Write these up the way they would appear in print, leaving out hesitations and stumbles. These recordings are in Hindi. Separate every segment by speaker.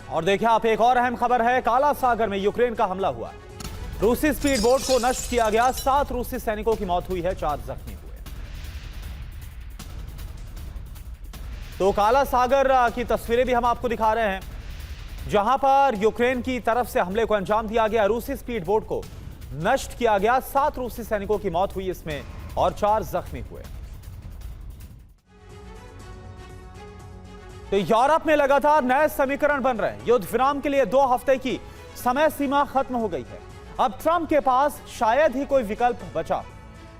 Speaker 1: और देखिए आप, एक और अहम खबर है। काला सागर में यूक्रेन का हमला हुआ। रूसी स्पीड बोट को नष्ट किया गया। 7 रूसी सैनिकों की मौत हुई है, 4 जख्मी हुए। तो काला सागर की तस्वीरें भी हम आपको दिखा रहे हैं, जहां पर यूक्रेन की तरफ से हमले को अंजाम दिया गया। रूसी स्पीड बोट को नष्ट किया गया। 7 रूसी सैनिकों की मौत हुई इसमें और 4 जख्मी हुए। तो यूरोप में लगातार नए समीकरण बन रहे हैं। युद्ध विराम के लिए 2 हफ्ते की समय सीमा खत्म हो गई है। अब ट्रंप के पास शायद ही कोई विकल्प बचा।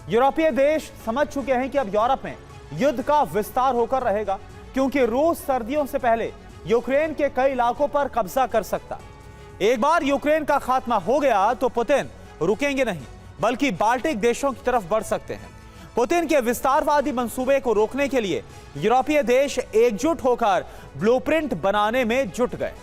Speaker 1: यूरोपीय देश समझ चुके हैं कि अब यूरोप में युद्ध का विस्तार होकर रहेगा, क्योंकि रूस सर्दियों से पहले यूक्रेन के कई इलाकों पर कब्जा कर सकता। एक बार यूक्रेन का खात्मा हो गया तो पुतिन रुकेंगे नहीं, बल्कि बाल्टिक देशों की तरफ बढ़ सकते हैं। पुतिन के विस्तारवादी मंसूबे को रोकने के लिए यूरोपीय देश एकजुट होकर ब्लूप्रिंट बनाने में जुट गए।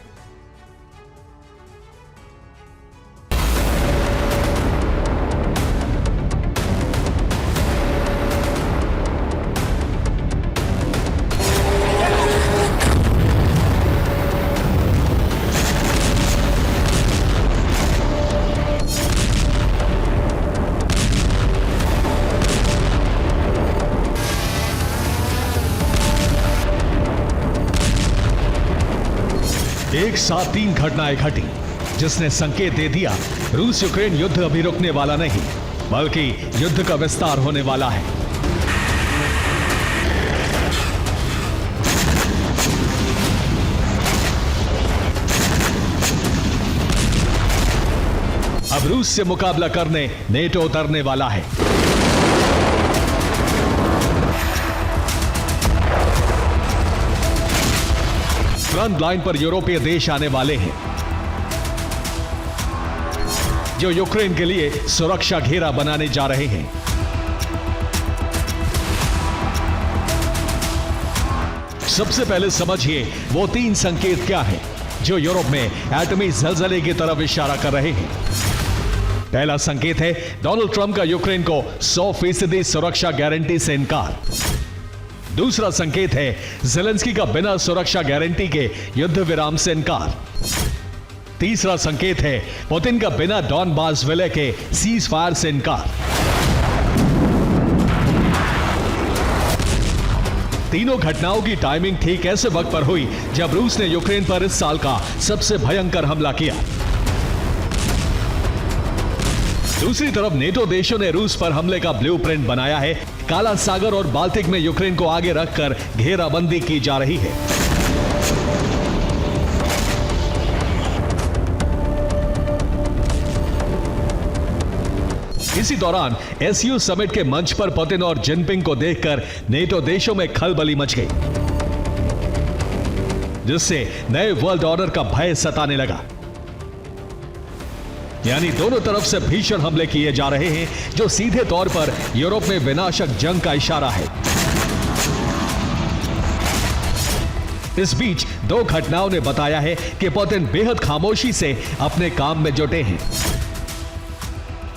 Speaker 2: एक साथ 3 घटनाएं घटी, जिसने संकेत दे दिया रूस यूक्रेन युद्ध अभी रुकने वाला नहीं, बल्कि युद्ध का विस्तार होने वाला है। अब रूस से मुकाबला करने नेटो उतरने वाला है। फ्रंट लाइन पर यूरोपीय देश आने वाले हैं, जो यूक्रेन के लिए सुरक्षा घेरा बनाने जा रहे हैं। सबसे पहले समझिए वो 3 संकेत क्या हैं, जो यूरोप में एटमी ज़लज़ले की तरफ इशारा कर रहे हैं। पहला संकेत है डोनाल्ड ट्रंप का यूक्रेन को 100% सुरक्षा गारंटी से इनकार। दूसरा संकेत है ज़ेलेंस्की का बिना सुरक्षा गारंटी के युद्ध विराम से इनकार। तीसरा संकेत है पुतिन का बिना डॉनबास विलय के सीज फायर से इनकार। तीनों घटनाओं की टाइमिंग ठीक ऐसे वक्त पर हुई जब रूस ने यूक्रेन पर इस साल का सबसे भयंकर हमला किया। दूसरी तरफ नेटो देशों ने रूस पर हमले का ब्लूप्रिंट बनाया है। काला सागर और बाल्टिक में यूक्रेन को आगे रखकर घेराबंदी की जा रही है। इसी दौरान एसयू समिट के मंच पर पुतिन और जिनपिंग को देखकर नेटो देशों में खलबली मच गई, जिससे नए वर्ल्ड ऑर्डर का भय सताने लगा। यानी दोनों तरफ से भीषण हमले किए जा रहे हैं, जो सीधे तौर पर यूरोप में विनाशक जंग का इशारा है। इस बीच 2 घटनाओं ने बताया है कि पुतिन बेहद खामोशी से अपने काम में जुटे हैं।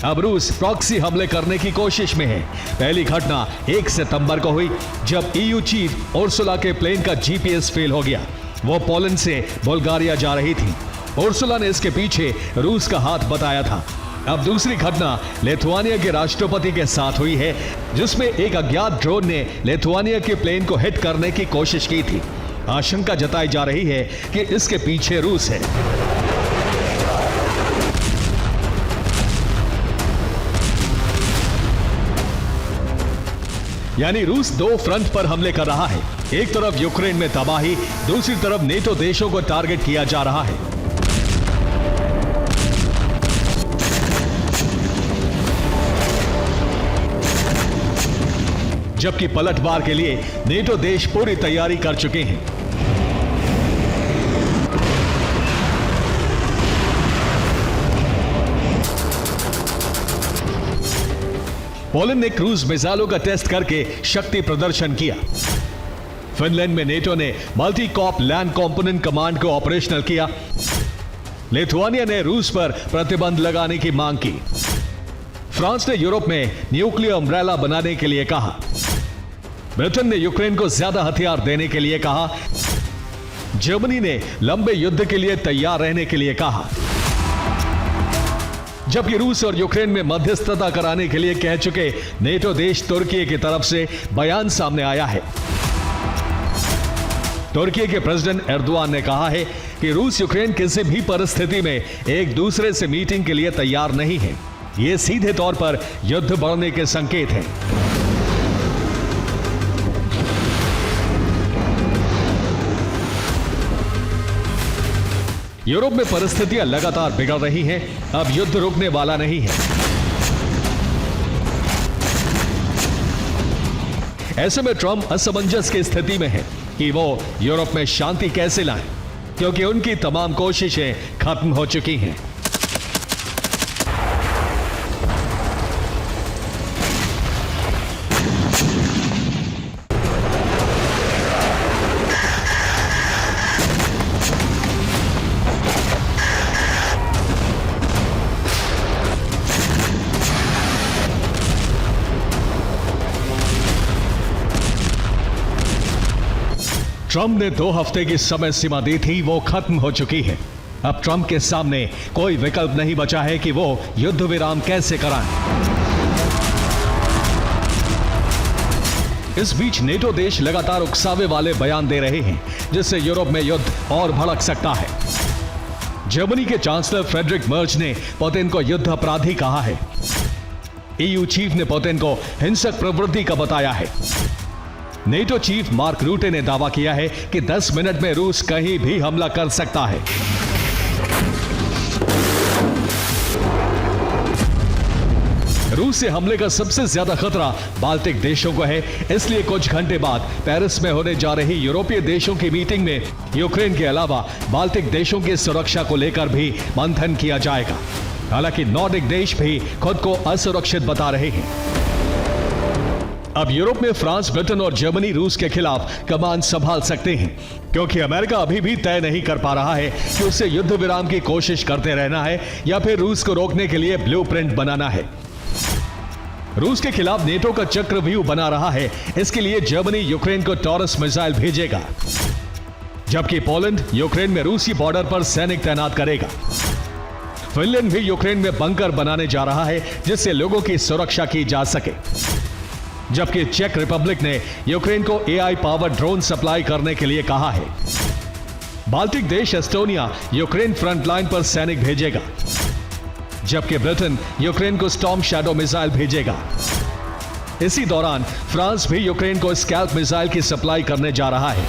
Speaker 2: अब रूस प्रॉक्सी हमले करने की कोशिश में है। पहली घटना 1 सितंबर को हुई, जब ईयू चीफ उर्सुला के प्लेन का जीपीएस फेल हो गया। वो पोलैंड से बुल्गारिया जा रही थी। उर्सुला ने इसके पीछे रूस का हाथ बताया था। अब दूसरी घटना लिथुआनिया के राष्ट्रपति के साथ हुई है, जिसमें एक अज्ञात ड्रोन ने लिथुआनिया के प्लेन को हिट करने की कोशिश की थी। आशंका जताई जा रही है कि इसके पीछे रूस है। यानी रूस 2 फ्रंट पर हमले कर रहा है। एक तरफ यूक्रेन में तबाही, दूसरी तरफ नेटो देशों को टारगेट किया जा रहा है। जबकि पलटवार के लिए नेटो देश पूरी तैयारी कर चुके हैं। पोलैंड ने क्रूज मिसाइलों का टेस्ट करके शक्ति प्रदर्शन किया। फिनलैंड में नेटो ने multi corps land component command को ऑपरेशनल किया। लिथुआनिया ने रूस पर प्रतिबंध लगाने की मांग की। फ्रांस ने यूरोप में न्यूक्लियर अम्ब्रेला बनाने के लिए कहा। ब्रिटेन ने यूक्रेन को ज्यादा हथियार देने के लिए कहा। जर्मनी ने लंबे युद्ध के लिए तैयार रहने के लिए कहा, जबकि रूस और यूक्रेन में मध्यस्थता कराने के लिए कह चुके नेटो देश तुर्की की तरफ से बयान सामने आया है। तुर्की के प्रेसिडेंट एर्दोआन ने कहा है कि रूस यूक्रेन किसी भी परिस्थिति में एक दूसरे से मीटिंग के लिए तैयार नहीं है। यह सीधे तौर पर युद्ध बढ़ने के संकेत हैं। यूरोप में परिस्थितियां लगातार बिगड़ रही हैं। अब युद्ध रुकने वाला नहीं है। ऐसे में ट्रंप असमंजस की स्थिति में है कि वो यूरोप में शांति कैसे लाएं, क्योंकि उनकी तमाम कोशिशें खत्म हो चुकी हैं। ट्रंप ने 2 हफ्ते की समय सीमा दी थी, वो खत्म हो चुकी है। अब ट्रंप के सामने कोई विकल्प नहीं बचा है कि वो युद्ध विराम कैसे कराएं। इस बीच नेटो देश लगातार उकसावे वाले बयान दे रहे हैं, जिससे यूरोप में युद्ध और भड़क सकता है। जर्मनी के चांसलर फ्रेडरिक मर्ज ने पुतिन को युद्ध अपराधी कहा है। ईयू चीफ ने पुतिन को हिंसक प्रवृत्ति का बताया है। नेटो चीफ मार्क रूटे ने दावा किया है कि 10 मिनट में रूस कहीं भी हमला कर सकता है। रूस से हमले का सबसे ज्यादा खतरा बाल्टिक देशों को है, इसलिए कुछ घंटे बाद पेरिस में होने जा रही यूरोपीय देशों की मीटिंग में यूक्रेन के अलावा बाल्टिक देशों की सुरक्षा को लेकर भी मंथन किया जाएगा। हालांकि नॉर्डिक देश भी खुद को असुरक्षित बता रहे हैं। अब यूरोप में फ्रांस, ब्रिटेन और जर्मनी रूस के खिलाफ कमान संभाल सकते हैं, क्योंकि अमेरिका अभी भी तय नहीं कर पा रहा है कि उसे युद्ध विराम की कोशिश करते रहना है या फिर रूस को रोकने के लिए ब्लूप्रिंट बनाना है। रूस के खिलाफ नेटो का चक्रव्यूह बना रहा है। इसके लिए जर्मनी यूक्रेन को टॉरस मिसाइल भेजेगा, जबकि पोलैंड यूक्रेन में रूसी बॉर्डर पर सैनिक तैनात करेगा। फिनलैंड भी यूक्रेन में बंकर बनाने जा रहा है, जिससे लोगों की सुरक्षा की जा सके। जबकि चेक रिपब्लिक ने यूक्रेन को एआई पावर ड्रोन सप्लाई करने के लिए कहा है। बाल्टिक देश एस्टोनिया यूक्रेन फ्रंट लाइन पर सैनिक भेजेगा, जबकि ब्रिटेन यूक्रेन को स्टॉर्म शैडो मिसाइल भेजेगा। इसी दौरान फ्रांस भी यूक्रेन को स्कैल्प मिसाइल की सप्लाई करने जा रहा है।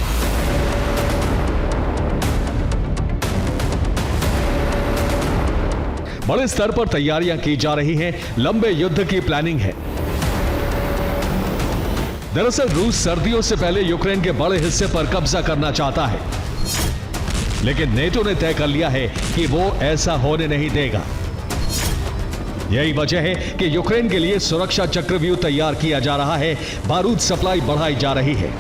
Speaker 2: बड़े स्तर पर तैयारियां की जा रही हैं, लंबे युद्ध की प्लानिंग है। दरअसल रूस सर्दियों से पहले यूक्रेन के बड़े हिस्से पर कब्जा करना चाहता है, लेकिन नेटो ने तय कर लिया है कि वो ऐसा होने नहीं देगा। यही वजह है कि यूक्रेन के लिए सुरक्षा चक्रव्यूह तैयार किया जा रहा है, बारूद सप्लाई बढ़ाई जा रही है।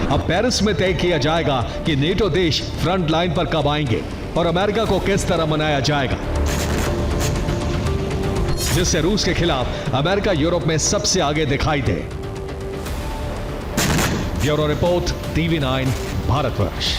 Speaker 2: अब पेरिस में तय किया जाएगा कि नेटो देश फ्रंट लाइन पर कब आएंगे और अमेरिका को किस तरह मनाया जाएगा, जिससे रूस के खिलाफ अमेरिका यूरोप में सबसे आगे दिखाई दे। Bureau report, TV9 Bharatvarsh.